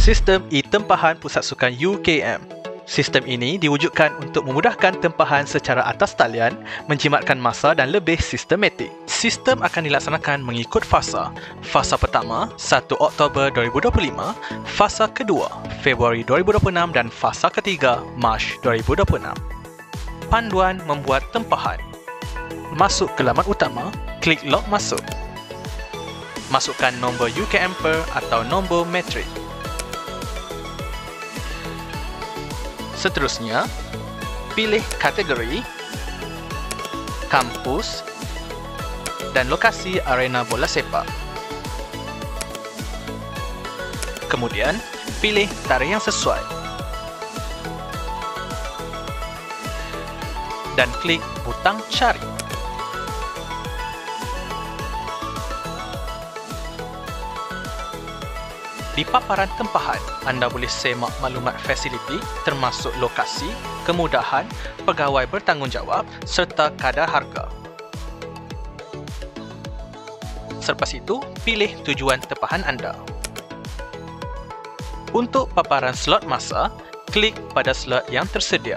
Sistem E-Tempahan Pusat Sukan UKM. Sistem ini diwujudkan untuk memudahkan tempahan secara atas talian, menjimatkan masa dan lebih sistematik. Sistem akan dilaksanakan mengikut fasa. Fasa pertama, 1 Oktober 2025, fasa kedua, Februari 2026 dan fasa ketiga, Mac 2026. Panduan membuat tempahan. Masuk ke laman utama, klik log masuk. Masukkan nombor UKM per atau nombor metrik. Seterusnya, pilih kategori, kampus dan lokasi arena bola sepak. Kemudian, pilih tarikh yang sesuai dan klik butang cari. Di paparan tempahan, anda boleh semak maklumat fasiliti termasuk lokasi, kemudahan, pegawai bertanggungjawab serta kadar harga. Selepas itu, pilih tujuan tempahan anda. Untuk paparan slot masa, klik pada slot yang tersedia.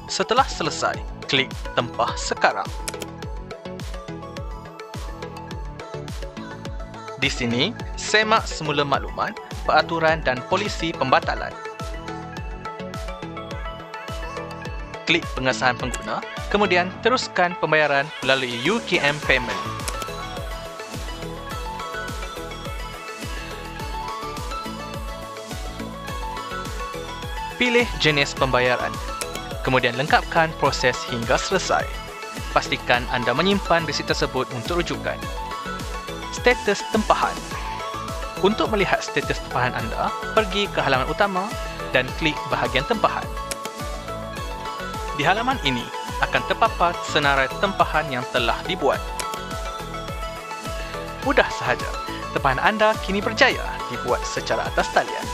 Setelah selesai, klik tempah sekarang. Di sini, semak semula maklumat, peraturan dan polisi pembatalan. Klik pengesahan pengguna, kemudian teruskan pembayaran melalui UKM Payment. Pilih jenis pembayaran, kemudian lengkapkan proses hingga selesai. Pastikan anda menyimpan resit tersebut untuk rujukan. Status tempahan. Untuk melihat status tempahan anda, pergi ke halaman utama dan klik bahagian tempahan. Di halaman ini akan terpapar senarai tempahan yang telah dibuat. Mudah sahaja, tempahan anda kini berjaya dibuat secara atas talian.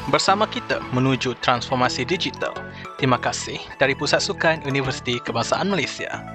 Bersama kita menuju transformasi digital. Terima kasih dari Pusat Sukan Universiti Kebangsaan Malaysia.